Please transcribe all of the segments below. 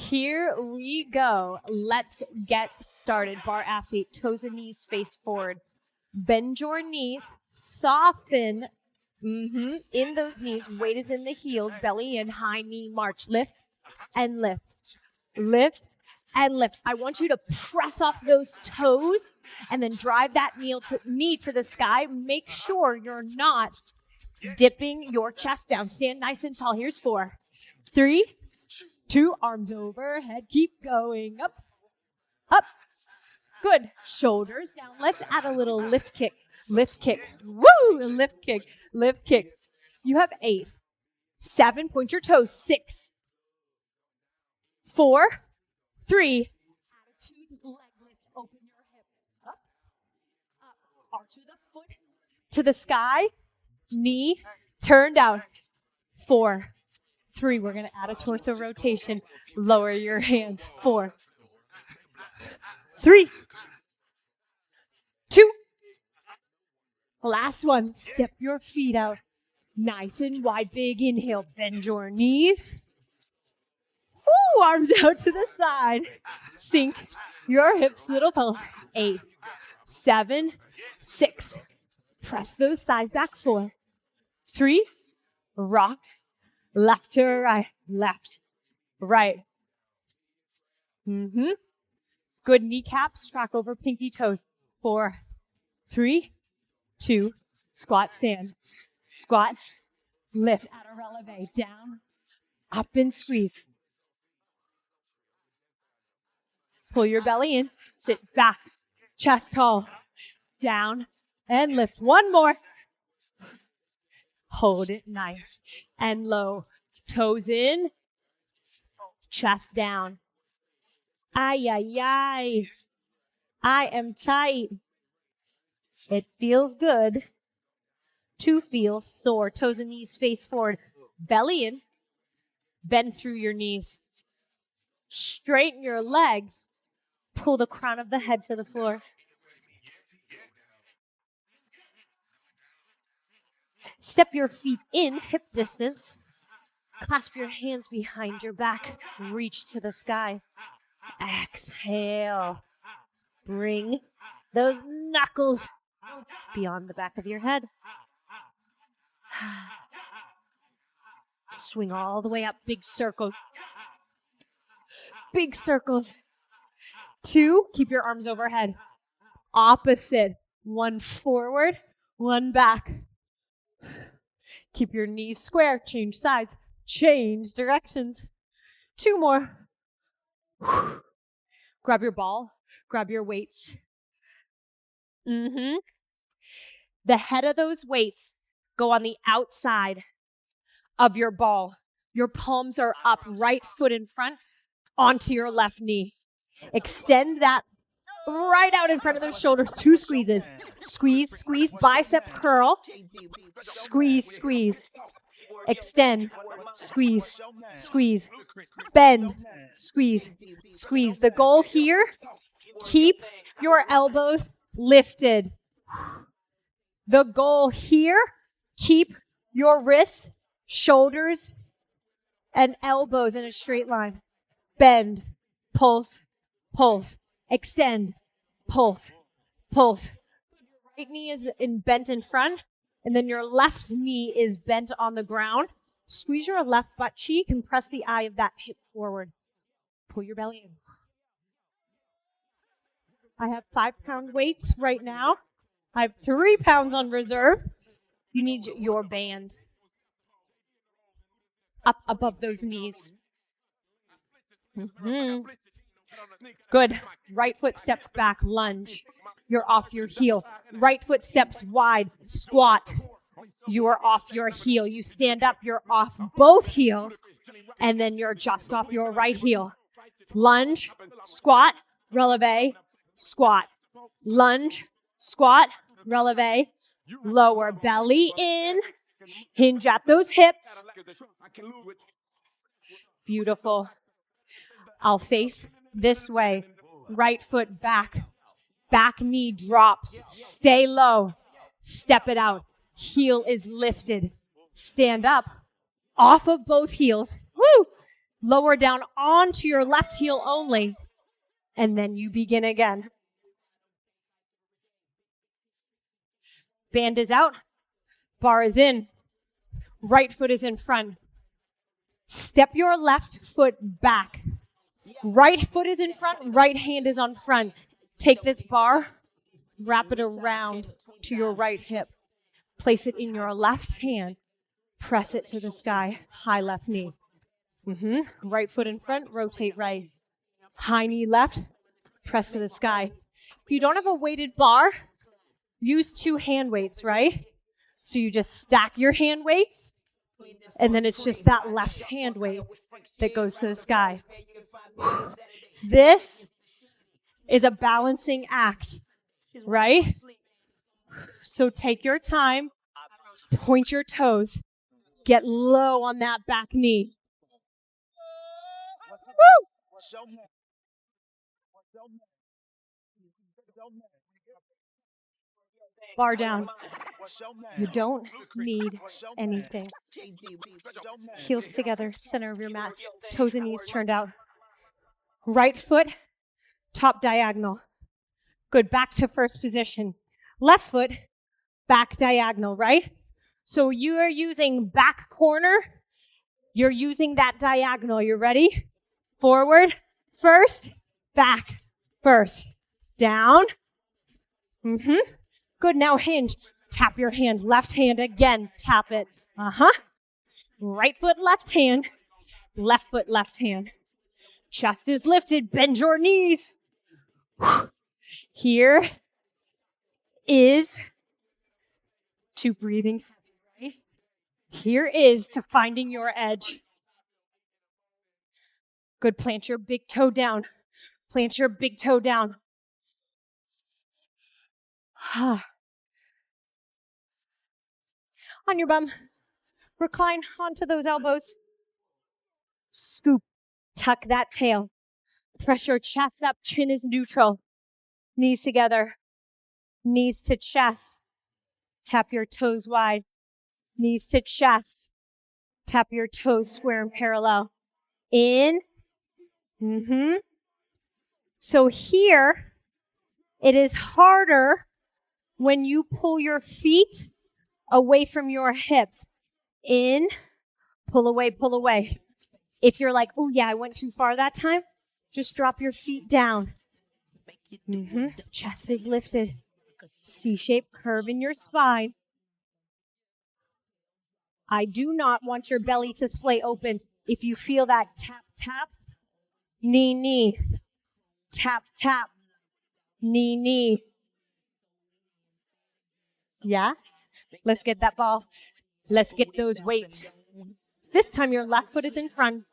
Here we go. Let's get started. Bar athlete, toes and knees face forward. Bend your knees, soften in those knees. Weight is in the heels, belly in, high knee march. Lift and lift, lift and lift. I want you to press off those toes and then drive that knee to the sky. Make sure you're not dipping your chest down. Stand nice and tall. Here's 4, 3, 2, arms overhead. Keep going. Up, up. Good. Shoulders down. Let's add a little lift kick. Lift kick. Woo! Lift kick. Lift kick. You have 8, 7. Point your toes. 6, 4, 3. Attitude, leg lift. Open your hip. Up, up. Arch of the foot to the sky. Knee, turn down. 4, 3. We're going to add a torso rotation. Lower your hands. 4, 3, 2. Last one. Step your feet out. Nice and wide. Big inhale. Bend your knees. Woo, arms out to the side. Sink your hips, little pulse. 8, 7, 6. Press those thighs back. 4, 3. Rock. Left to right. Left. Right. Good. Kneecaps track over pinky toes. 4, 3, 2. Squat, stand. Squat. Lift. At a releve. Down. Up and squeeze. Pull your belly in. Sit back. Chest tall. Down. And lift. One more. Hold it nice and low. Toes in. Chest down. Ay, ay, ay. I am tight. It feels good to feel sore. Toes and knees face forward. Belly in. Bend through your knees. Straighten your legs. Pull the crown of the head to the floor. Step your feet in, hip distance. Clasp your hands behind your back. Reach to the sky. Exhale. Bring those knuckles beyond the back of your head. Swing all the way up. Big circle. Big circles. 2, keep your arms overhead. Opposite. 1 forward, 1 back. Keep your knees square. Change sides. Change directions. 2 more. Grab your ball. Grab your weights. The head of those weights go on the outside of your ball. Your palms are up. Right foot in front onto your left knee. Extend that right out in front of those shoulders. 2 squeezes. Squeeze, squeeze, bicep curl. Squeeze, squeeze. Extend, squeeze, squeeze. Bend, squeeze, squeeze. The goal here, keep your elbows lifted. The goal here, keep your wrists, shoulders, and elbows in a straight line. Bend, pulse, pulse, extend, pulse, pulse. Your right knee is bent in front, and then your left knee is bent on the ground. Squeeze your left butt cheek and press the eye of that hip forward. Pull your belly in. I have 5-pound weights right now. I have 3 pounds on reserve. You need your band up above those knees. Good. Right foot steps back, lunge. You're off your heel. Right foot steps wide, squat. You are off your heel. You stand up, you're off both heels, and then you're just off your right heel. Lunge, squat, releve, squat. Lunge, squat, releve, lower belly in. Hinge at those hips. Beautiful. I'll face this way. Right foot back. Back knee drops. Stay low. Step it out. Heel is lifted. Stand up. Off of both heels. Woo! Lower down onto your left heel only. And then you begin again. Band is out. Bar is in. Right foot is in front. Step your left foot back. Right foot is in front. Right hand is on front. Take this bar. Wrap it around to your right hip. Place it in your left hand. Press it to the sky. High left knee. Right foot in front. Rotate right. High knee left. Press to the sky. If you don't have a weighted bar, use 2 hand weights, right? So you just stack your hand weights, and then it's just that left hand weight that goes to the sky. This is a balancing act, right? So take your time, point your toes, get low on that back knee. Woo! Bar down. You don't need anything. Heels together, center of your mat, toes and knees turned out. Right foot, top diagonal. Good, back to first position. Left foot, back diagonal, right? So you are using back corner. You're using that diagonal. You ready? Forward, first, back, first. Down. Good, now hinge. Tap your hand. Left hand again. Tap it. Right foot, left hand. Left foot, left hand. Chest is lifted. Bend your knees. Here is to breathing heavy, right? Here is to finding your edge. Good, plant your big toe down. Plant your big toe down. On your bum. Recline onto those elbows. Scoop. Tuck that tail. Press your chest up. Chin is neutral. Knees together. Knees to chest. Tap your toes wide. Knees to chest. Tap your toes square and parallel. In. So here, it is harder when you pull your feet away from your hips. In, pull away, pull away. If you're like, oh yeah, I went too far that time, just drop your feet down. Chest is lifted. C-shaped curve in your spine. I do not want your belly to splay open. If you feel that tap, tap, knee, knee, tap, tap, knee, knee. Yeah? Let's get that ball. Let's get those weights. This time your left foot is in front.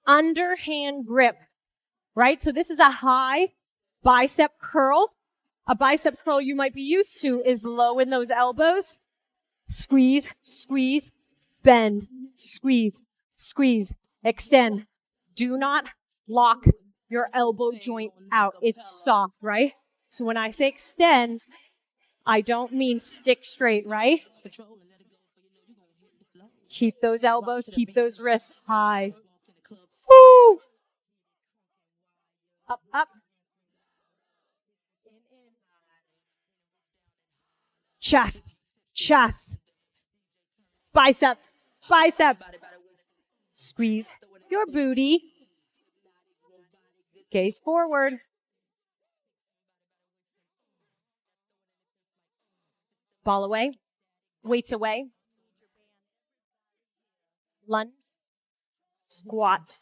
Underhand grip, right? So this is a high bicep curl. A bicep curl you might be used to is low in those elbows. Squeeze, squeeze, bend, squeeze, squeeze, extend. Do not lock your elbow joint out. It's soft, right? So when I say extend, I don't mean stick straight, right? Keep those elbows, keep those wrists high. Woo! Up, up. Chest, chest. Biceps, biceps. Squeeze your booty. Gaze forward. Ball away. Weights away. Lunge. Squat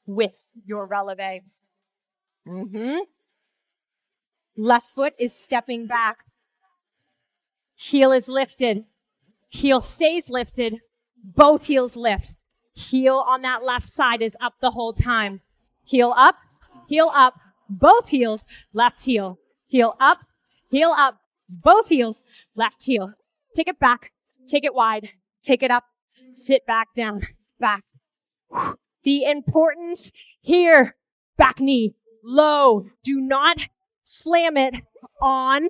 with your releve. Left foot is stepping back. Heel is lifted. Heel stays lifted. Both heels lift. Heel on that left side is up the whole time. Heel up, both heels, left heel. Heel up, both heels, left heel. Take it back, take it wide, take it up, sit back down, back. The importance here, back knee, low. Do not slam it on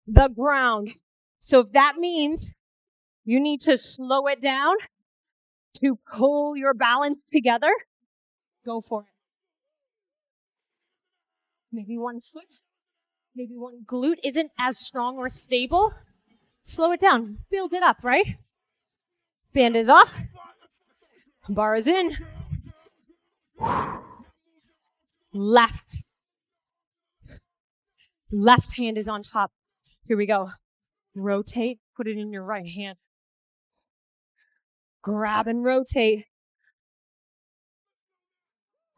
the ground. So if that means you need to slow it down to pull your balance together, Go for it. Maybe one foot, maybe one glute isn't as strong or stable. Slow it down. Build it up, right? Band is off. Bar is in. Left. Left hand is on top. Here we go. Rotate. Put it in your right hand. Grab and rotate.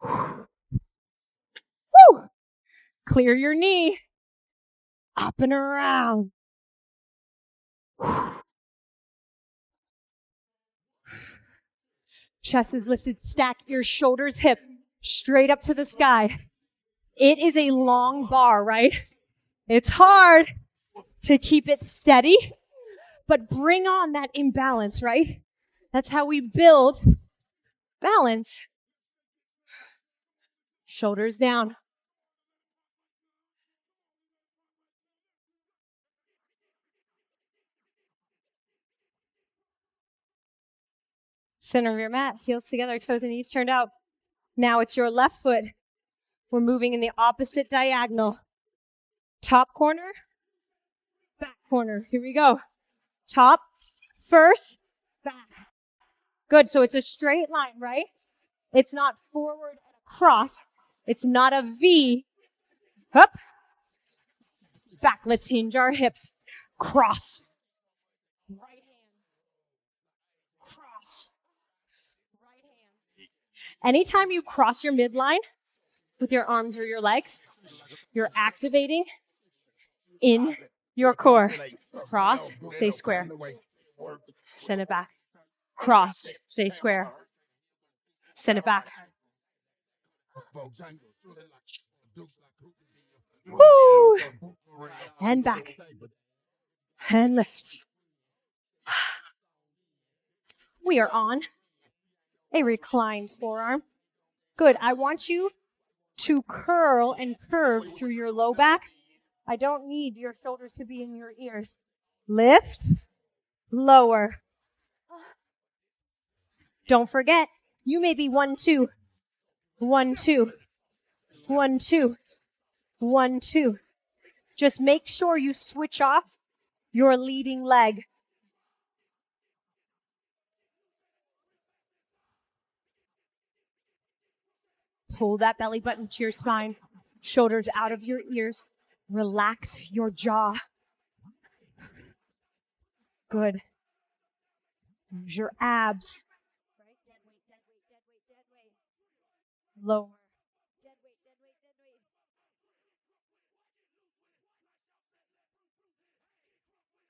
Woo! Clear your knee. Up and around. Chest is lifted. Stack your shoulders hip straight up to the sky. It is a long bar, right? It's hard to keep it steady, but bring on that imbalance, right? That's how we build balance. Shoulders down. Center of your mat, heels together, toes and knees turned out. Now it's your left foot. We're moving in the opposite diagonal. Top corner, back corner. Here we go. Top, first, back. Good, so it's a straight line, right? It's not forward and across. It's not a V. Up, back. Let's hinge our hips. Cross. Right hand. Cross. Right hand. Anytime you cross your midline with your arms or your legs, you're activating in your core. Cross, stay square. Send it back. Cross, stay square. Send it back. Woo! And back. And lift. We are on a reclined forearm. Good. I want you to curl and curve through your low back. I don't need your shoulders to be in your ears. Lift, lower. Don't forget, you may be 1, 2, 1, 2, 1, 2, 1, 2. Just make sure you switch off your leading leg. Pull that belly button to your spine, shoulders out of your ears. Relax your jaw. Good. Use your abs. Lower.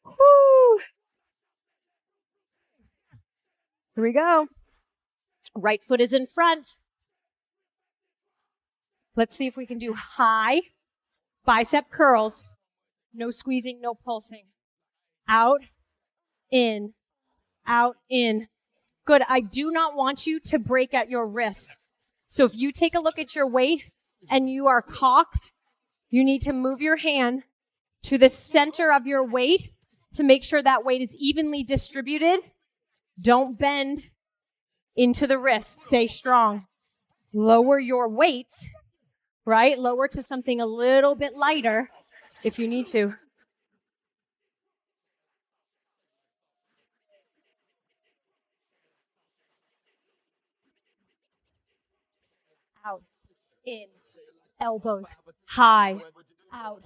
Woo! Here we go. Right foot is in front. Let's see if we can do high bicep curls. No squeezing, no pulsing. Out, in, out, in. Good. I do not want you to break at your wrists. So if you take a look at your weight and you are cocked, you need to move your hand to the center of your weight to make sure that weight is evenly distributed. Don't bend into the wrists. Stay strong. Lower your weights, right? Lower to something a little bit lighter if you need to. Out, in, elbows, high, out,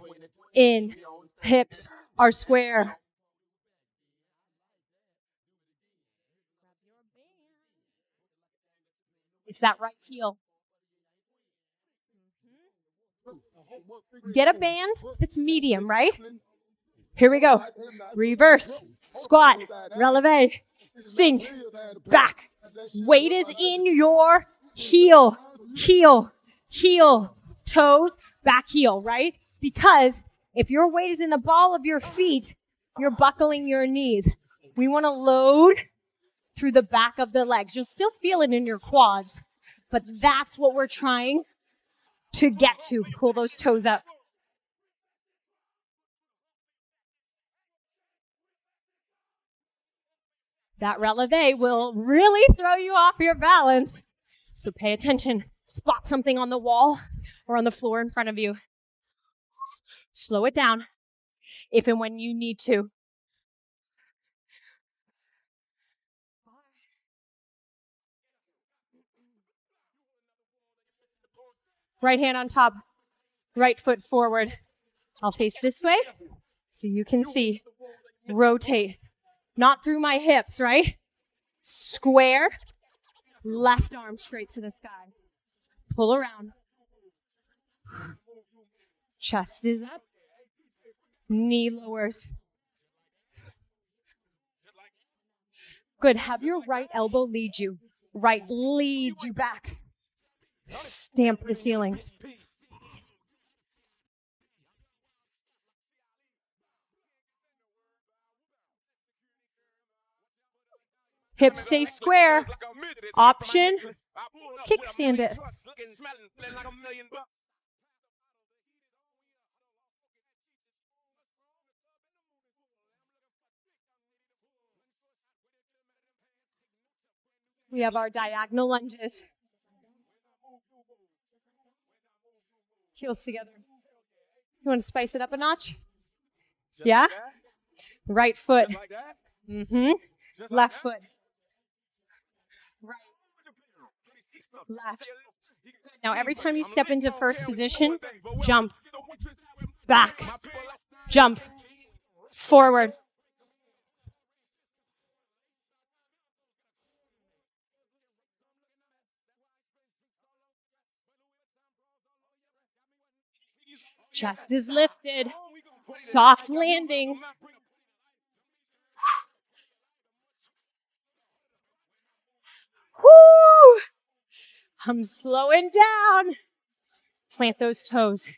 in, hips are square. It's that right heel. Get a band that's medium, right? Here we go. Reverse, squat, releve, sink, back. Weight is in your heel, heel, heel, toes, back heel, right? Because if your weight is in the ball of your feet, you're buckling your knees. We want to load through the back of the legs. You'll still feel it in your quads, but that's what we're trying to get to. Pull those toes up. That releve will really throw you off your balance. So pay attention. Spot something on the wall or on the floor in front of you. Slow it down if and when you need to. Right hand on top, right foot forward. I'll face this way so you can see. Rotate. Not through my hips, right? Square. Left arm straight to the sky. Pull around. Chest is up. Knee lowers. Good. Have your right elbow lead you. Right leads you back. Stamp the ceiling. Hips stay square. Option, kickstand it. We have our diagonal lunges. Heels together. You want to spice it up a notch? Yeah? Right foot. Left foot. Right. Left. Now, every time you step into first position, jump. Back. Jump. Forward. Chest is lifted. Soft landings. Woo! I'm slowing down. Plant those toes.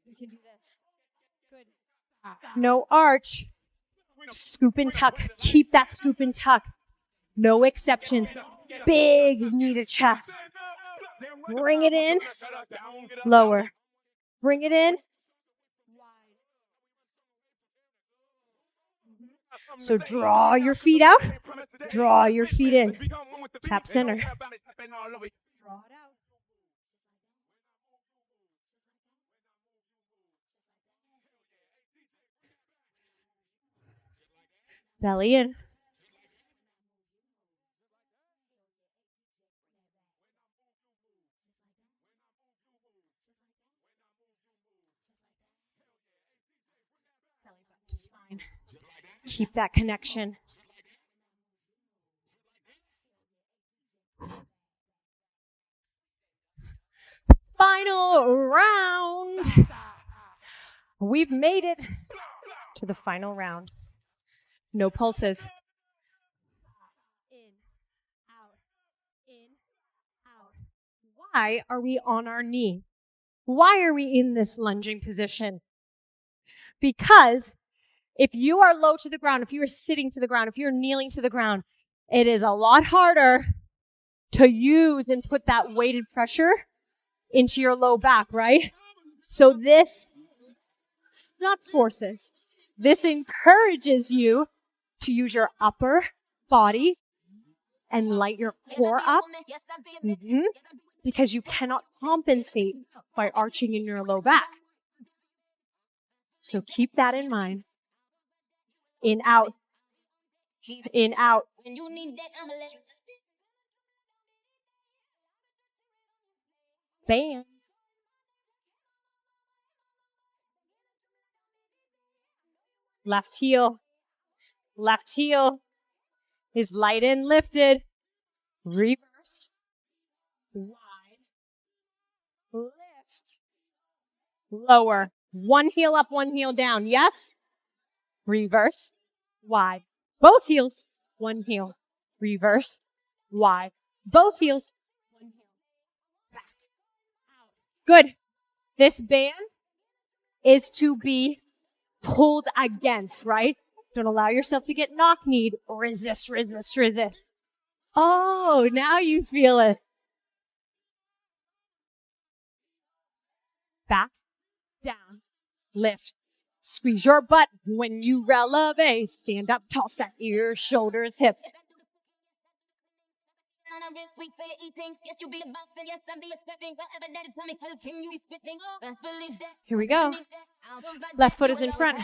You can do this. Good. No arch. Scoop and tuck. Keep that scoop and tuck. No exceptions. Big knee to chest. Bring it in. Lower. Bring it in. So draw your feet out. Draw your feet in. Tap center. Draw it out. Belly in. Belly button to spine. Keep that connection. Final round. We've made it to the final round. No pulses. In, out, in, out. Why are we on our knee? Why are we in this lunging position? Because if you are low to the ground, if you are sitting to the ground, if you're kneeling to the ground, it is a lot harder to use and put that weighted pressure into your low back, right? So this not forces. This encourages you to use your upper body and light your core up because you cannot compensate by arching in your low back. So keep that in mind. In, out. In, out. Bam. Left heel. Left heel is light and lifted. Reverse. Wide. Lift. Lower. One heel up, one heel down. Yes? Reverse. Wide. Both heels. One heel. Reverse. Wide. Both heels. One heel. Back. Out. Good. This band is to be pulled against, right? Don't allow yourself to get knock-kneed. Resist, resist, resist. Oh, now you feel it. Back, down, lift. Squeeze your butt when you elevate. Stand up tall, stack your shoulders, hips. Here we go. Left foot is in front.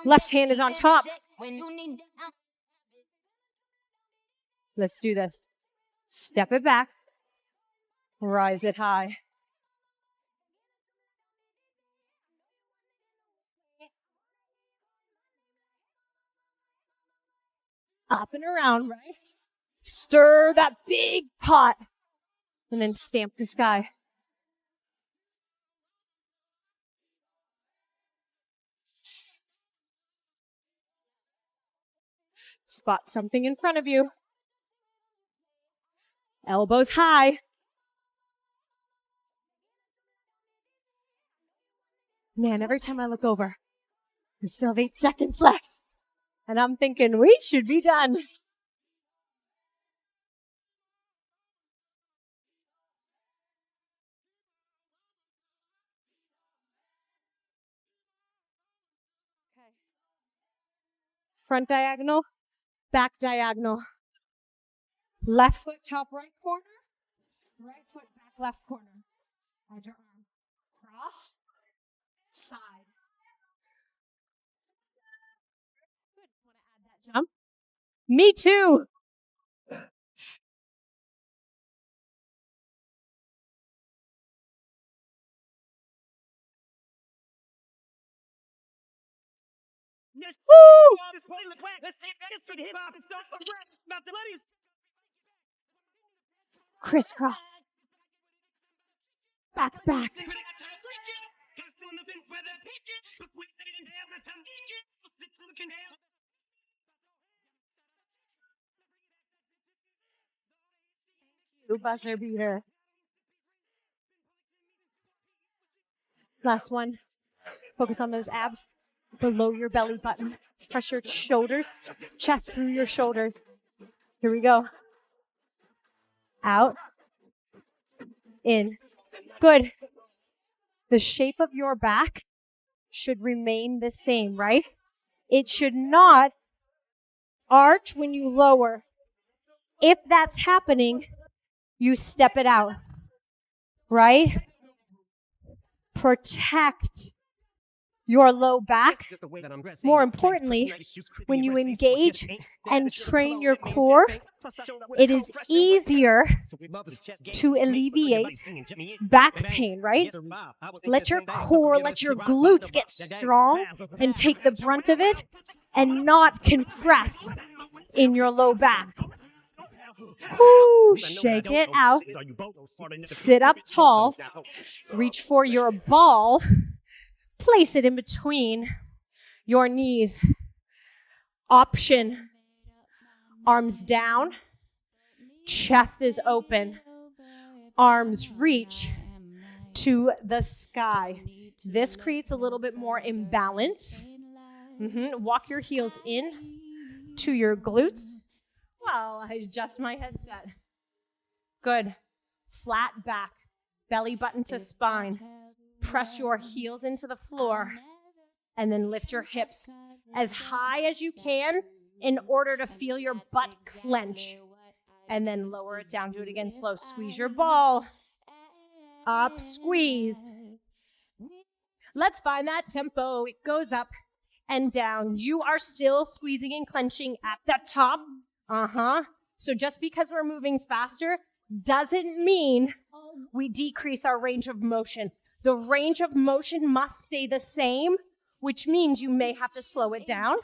Left hand is on top. Let's do this. Step it back. Rise it high. Up and around, right? Stir that big pot. And then stamp the sky. Spot something in front of you. Elbows high. Man, every time I look over, we still have 8 seconds left. And I'm thinking we should be done. Okay. Front diagonal, back diagonal. Left foot top right corner. Right foot back left corner. Add your arm. Cross. Side. Good. Want to add that jump? Me too. Woo! Crisscross. Back, back. You buzzer beater. Last one. Focus on those abs below your belly button. Press your shoulders, chest through your shoulders. Here we go. Out. In. Good. The shape of your back should remain the same, right? It should not arch when you lower. If that's happening, you step it out, right? Protect your low back. More importantly, when you engage and train your core, it is easier to alleviate back pain, right? Let your core, let your glutes get strong and take the brunt of it and not compress in your low back. Woo, shake it out. Sit up tall. Reach for your ball. Place it in between your knees. Option. Arms down. Chest is open. Arms reach to the sky. This creates a little bit more imbalance. Walk your heels in to your glutes while I adjust my headset. Good. Flat back. Belly button to spine. Press your heels into the floor and then lift your hips as high as you can in order to feel your butt clench. And then lower it down. Do it again slow. Squeeze your ball. Up, squeeze. Let's find that tempo. It goes up and down. You are still squeezing and clenching at the top. So just because we're moving faster doesn't mean we decrease our range of motion. The range of motion must stay the same, which means you may have to slow it down.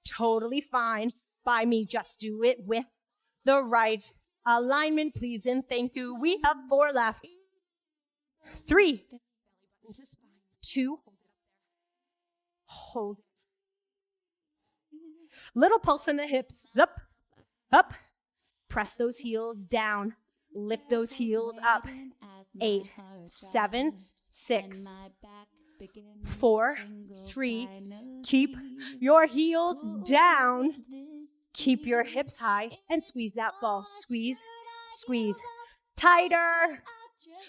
Totally fine by me. Just do it with the right alignment, please and thank you. We have 4 left. 3. 2. Hold. Little pulse in the hips. Up, up. Press those heels down. Lift those heels up. 8, 7, 6, 4, 3. Keep your heels down. Keep your hips high and squeeze that ball. Squeeze, squeeze. Tighter.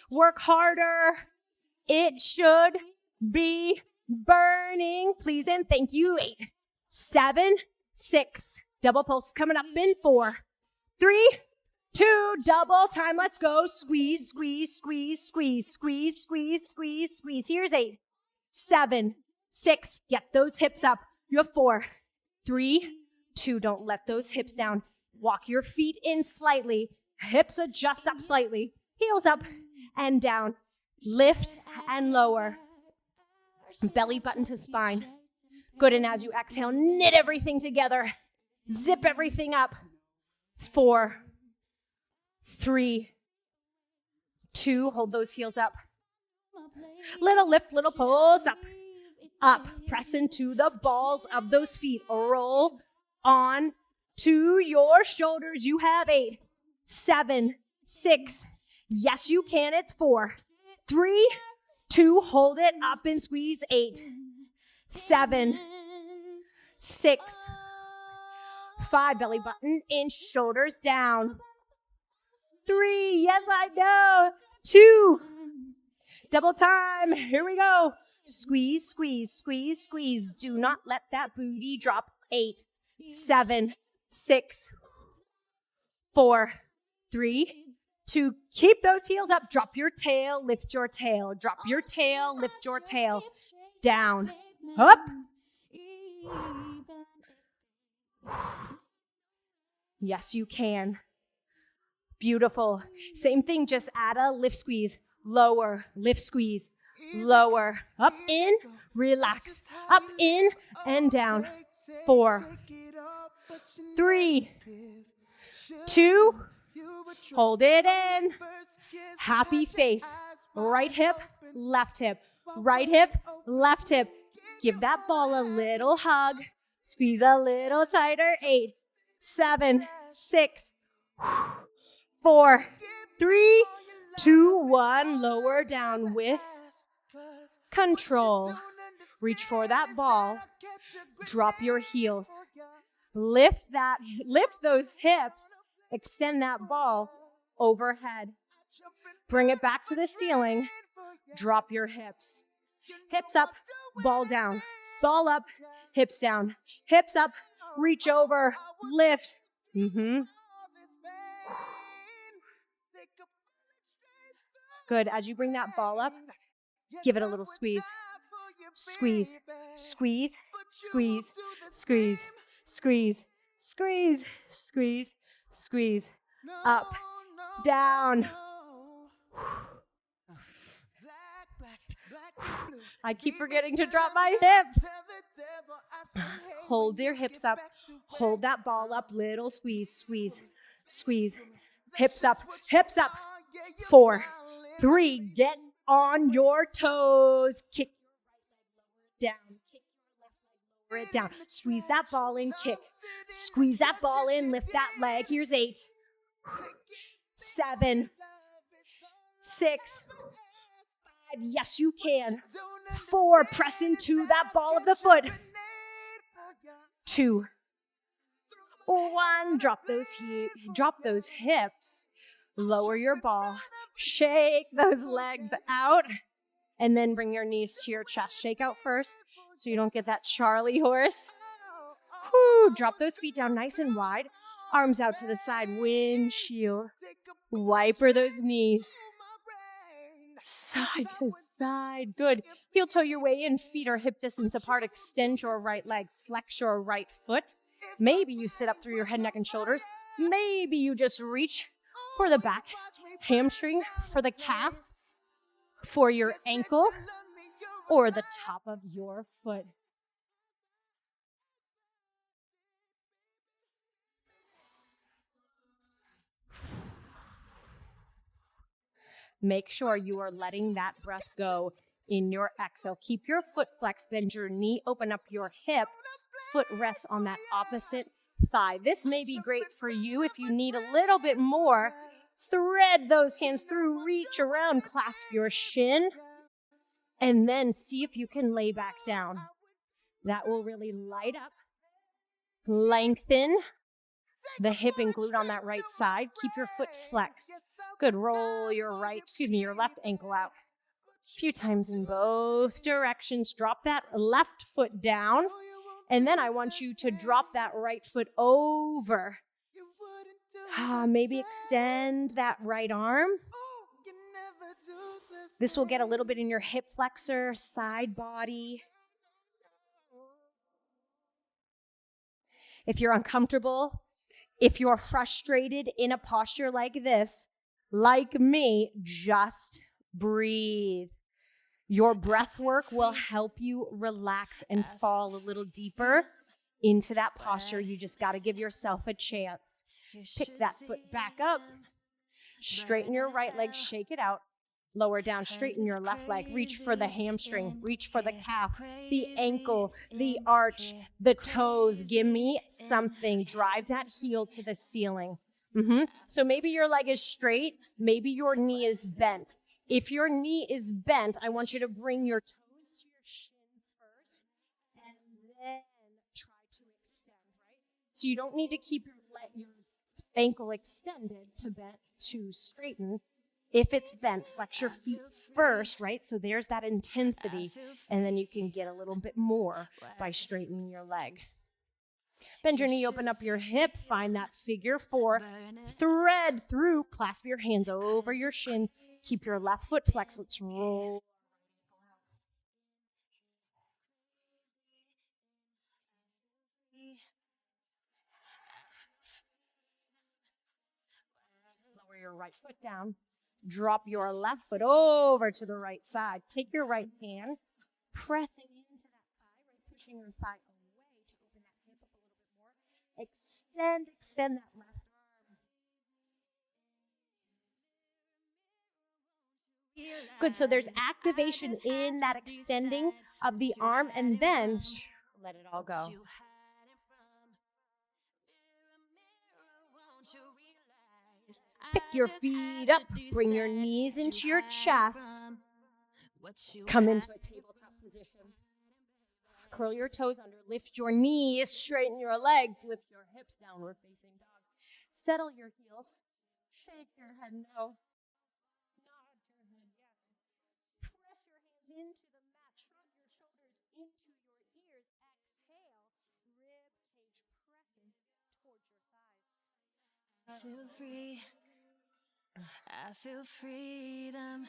Work harder. It should be Burning, please and thank you. 8, 7, 6. Double pulse coming up in 4, 3, 2, double time. Let's go. Squeeze, squeeze, squeeze, squeeze, squeeze, squeeze, squeeze, squeeze. Here's 8, 7, 6. Get those hips up. You have 4, 3, 2. Don't let those hips down. Walk your feet in slightly. Hips adjust up slightly. Heels up and down. Lift and lower. Belly button to spine. Good, and as you exhale, knit everything together. Zip everything up. 4, 3, 2. Hold those heels up. Little lift, little pulse up. Up. Press into the balls of those feet. Roll on to your shoulders. You have 8, 7, 6. Yes, you can. It's 4, 3, 2. Hold it up and squeeze. 8, 7, 6, 5. Belly button in, shoulders down. 3. Yes, I know. 2. Double time. Here we go. Squeeze, squeeze, squeeze, squeeze. Do not let that booty drop. 8, 7, 6, 4, 3, 2. Keep those heels up. Drop your tail, lift your tail. Drop your tail, lift your tail. Down, up. Yes, you can. Beautiful. Same thing, just add a lift squeeze. Lower, lift squeeze. Lower, up, in, relax. Up, in, and down. 4, 3, 2, hold it in. Happy face. Right hip, left hip. Right hip, left hip. Give that ball a little hug. Squeeze a little tighter. 8, 7, 6, 4, 3, 2, 1. Lower down with control. Reach for that ball. Drop your heels. Lift those hips. Extend that ball overhead. Bring it back to the ceiling. Drop your hips. Hips up, ball down. Ball up, hips down. Hips up, reach over, lift. Good. As you bring that ball up, give it a little squeeze. Squeeze, squeeze, squeeze, squeeze, squeeze, squeeze, squeeze, squeeze. Up, down. I keep forgetting to drop my hips. Hold your hips up. Hold that ball up. Little squeeze, squeeze, squeeze. Hips up, hips up. 4, 3, get on your toes. Kick your right leg, lower it down. Kick your left leg, lower it down. Squeeze that ball in, kick. Squeeze that ball in, lift that leg. Here's 8, 7, 6, 5. Yes, you can. 4, press into that ball of the foot. 2, 1. Drop those hips. Lower your ball. Shake those legs out. And then bring your knees to your chest. Shake out first so you don't get that Charlie horse. Whew. Drop those feet down nice and wide. Arms out to the side. Windshield. Wiper those knees. Side to side. Good. Heel toe your way in. Feet are hip distance apart. Extend your right leg. Flex your right foot. Maybe you sit up through your head, neck, and shoulders. Maybe you just reach for the back. Hamstring for the calf. For your ankle. Or the top of your foot. Make sure you are letting that breath go in your exhale. Keep your foot flexed, bend your knee, open up your hip. Foot rests on that opposite thigh. This may be great for you if you need a little bit more. Thread those hands through, reach around, clasp your shin, and then see if you can lay back down. That will really light up. Lengthen the hip and glute on that right side. Keep your foot flexed. Good. Roll your left ankle out. A few times in both directions. Drop that left foot down. And then I want you to drop that right foot over. Maybe extend that right arm. This will get a little bit in your hip flexor, side body. If you're uncomfortable, if you're frustrated in a posture like this, like me, just breathe. Your breath work will help you relax and fall a little deeper into that posture. You just got to give yourself a chance. Pick that foot back up. Straighten your right leg, shake it out. Lower down, straighten your left leg. Reach for the hamstring, reach for the calf, the ankle, the arch, the toes. Give me something. Drive that heel to the ceiling. So maybe your leg is straight, maybe your knee is bent. If your knee is bent, I want you to bring your toes to your shins first and then try to extend, right? So you don't need to keep your ankle extended to straighten. If it's bent, flex your feet first, right? So there's that intensity, and then you can get a little bit more by straightening your leg. Bend your knee, open up your hip, find that figure 4. Thread through, clasp your hands over your shin. Keep your left foot flexed. Let's roll. Lower your right foot down. Drop your left foot over to the right side. Take your right hand, pressing into that thigh, right, pushing your thigh away to open that hip up a little bit more. Extend that left arm. Good, so there's activation in that extending of the arm, and then let it all go. Pick your feet up, bring your knees into your chest. Come into a tabletop position. Curl your toes under, lift your knees, straighten your legs, lift your hips, downward facing dog. Settle your heels, shake your head no. Nod your head yes. Press your hands into the mat, shrug your shoulders into your ears. Exhale, rib cage presses towards your thighs. I feel free. I feel freedom.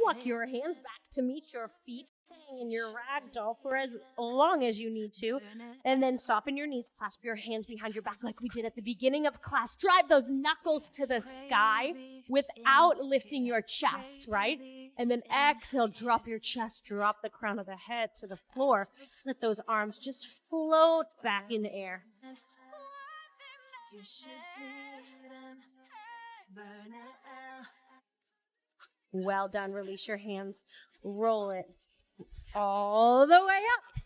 Walk your hands back to meet your feet. Hang in your ragdoll for as long as you need to. And then soften your knees. Clasp your hands behind your back like we did at the beginning of class. Drive those knuckles to the sky without lifting your chest, right? And then exhale, drop your chest, drop the crown of the head to the floor. Let those arms just float back in the air. Well done. Release your hands. Roll it all the way up.